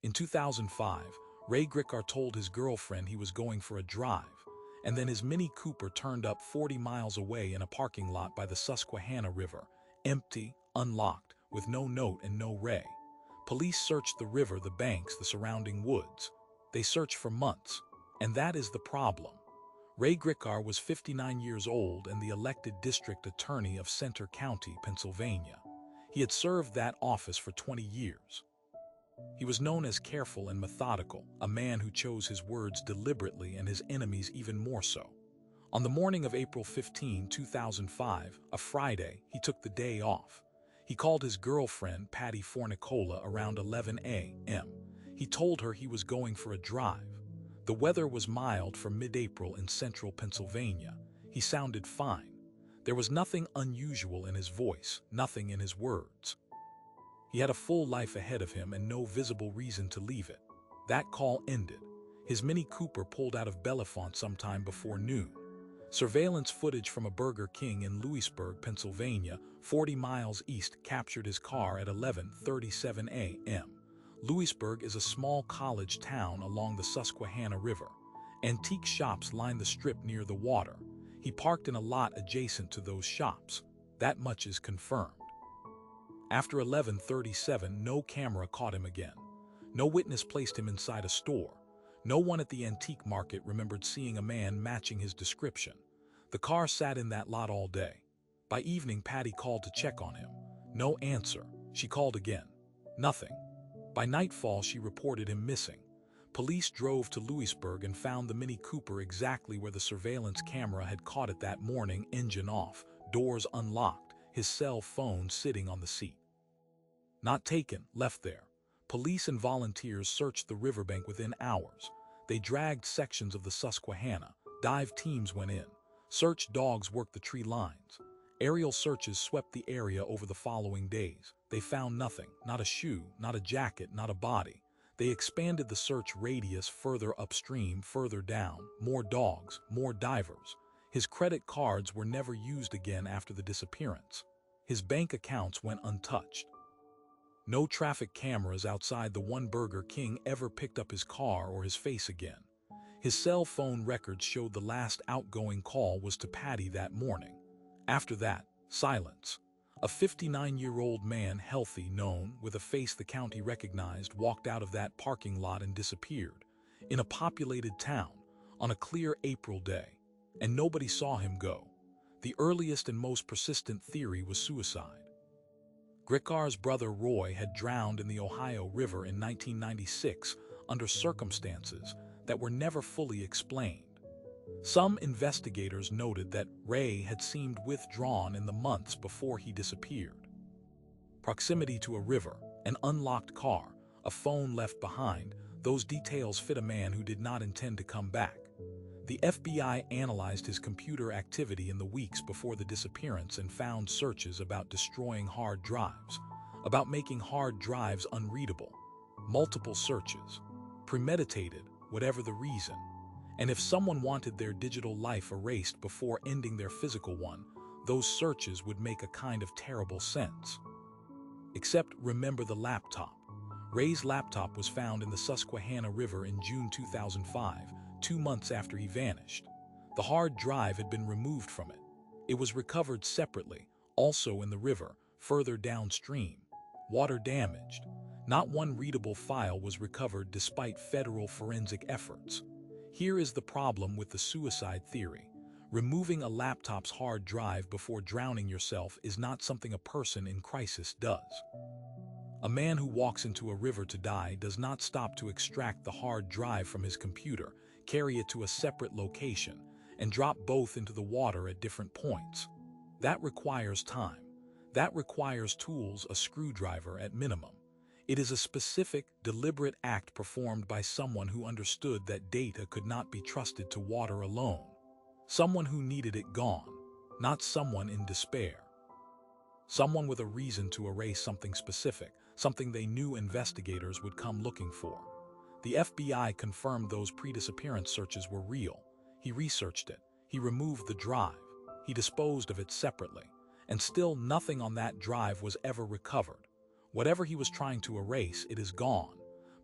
In 2005, Ray Gricar told his girlfriend he was going for a drive, and then his Mini Cooper turned up 40 miles away in a parking lot by the Susquehanna River, empty, unlocked, with no note and no Ray. Police searched the river, the banks, the surrounding woods. They searched for months, and that is the problem. Ray Gricar was 59 years old and the elected district attorney of Center County, Pennsylvania. He had served that office for 20 years. He was known as careful and methodical, a man who chose his words deliberately and his enemies even more so. On the morning of April 15, 2005, a Friday, he took the day off. He called his girlfriend, Patty Fornicola, around 11 a.m. He told her he was going for a drive. The weather was mild for mid-April in central Pennsylvania. He sounded fine. There was nothing unusual in his voice, nothing in his words. He had a full life ahead of him and no visible reason to leave it. That call ended. His Mini Cooper pulled out of Bellefonte sometime before noon. Surveillance footage from a Burger King in Lewisburg, Pennsylvania, 40 miles east, captured his car at 11:37 a.m. Lewisburg is a small college town along the Susquehanna River. Antique shops line the strip near the water. He parked in a lot adjacent to those shops. That much is confirmed. After 11:37, no camera caught him again. No witness placed him inside a store. No one at the antique market remembered seeing a man matching his description. The car sat in that lot all day. By evening, Patty called to check on him. No answer. She called again. Nothing. By nightfall, she reported him missing. Police drove to Lewisburg and found the Mini Cooper exactly where the surveillance camera had caught it that morning, engine off, doors unlocked, his cell phone sitting on the seat. Not taken, left there. Police and volunteers searched the riverbank within hours. They dragged sections of the Susquehanna. Dive teams went in. Search dogs worked the tree lines. Aerial searches swept the area over the following days. They found nothing, not a shoe, not a jacket, not a body. They expanded the search radius further upstream, further down, more dogs, more divers. His credit cards were never used again after the disappearance. His bank accounts went untouched. No traffic cameras outside the one Burger King ever picked up his car or his face again. His cell phone records showed the last outgoing call was to Patty that morning. After that, silence. A 59-year-old man, healthy, known, with a face the county recognized, walked out of that parking lot and disappeared. In a populated town, on a clear April day. And nobody saw him go. The earliest and most persistent theory was suicide. Gricar's brother Roy had drowned in the Ohio River in 1996 under circumstances that were never fully explained. Some investigators noted that Ray had seemed withdrawn in the months before he disappeared. Proximity to a river, an unlocked car, a phone left behind, those details fit a man who did not intend to come back. The FBI analyzed his computer activity in the weeks before the disappearance and found searches about destroying hard drives, about making hard drives unreadable, multiple searches, premeditated, whatever the reason. And if someone wanted their digital life erased before ending their physical one, those searches would make a kind of terrible sense. Except remember the laptop. Ray's laptop was found in the Susquehanna River in June 2005, 2 months after he vanished. The hard drive had been removed from it. It was recovered separately, also in the river, further downstream. Water damaged. Not one readable file was recovered despite federal forensic efforts. Here is the problem with the suicide theory. Removing a laptop's hard drive before drowning yourself is not something a person in crisis does. A man who walks into a river to die does not stop to extract the hard drive from his computer, carry it to a separate location, and drop both into the water at different points. That requires time. That requires tools, a screwdriver at minimum. It is a specific, deliberate act performed by someone who understood that data could not be trusted to water alone. Someone who needed it gone, not someone in despair. Someone with a reason to erase something specific, something they knew investigators would come looking for. The FBI confirmed those pre-disappearance searches were real. He researched it. He removed the drive. He disposed of it separately. And still nothing on that drive was ever recovered. Whatever he was trying to erase, it is gone.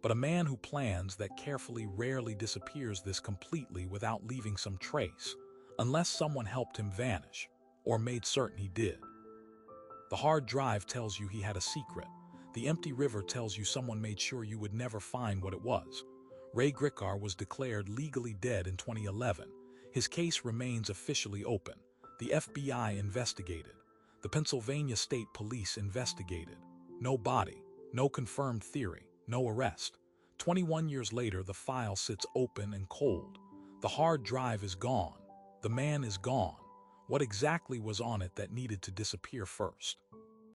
But a man who plans that carefully rarely disappears this completely without leaving some trace, unless someone helped him vanish, or made certain he did. The hard drive tells you he had a secret. The empty river tells you someone made sure you would never find what it was. Ray Gricar was declared legally dead in 2011. His case remains officially open. The FBI investigated. The Pennsylvania State Police investigated. No body, no confirmed theory, no arrest. 21 years later, the file sits open and cold. The hard drive is gone. The man is gone. What exactly was on it that needed to disappear first?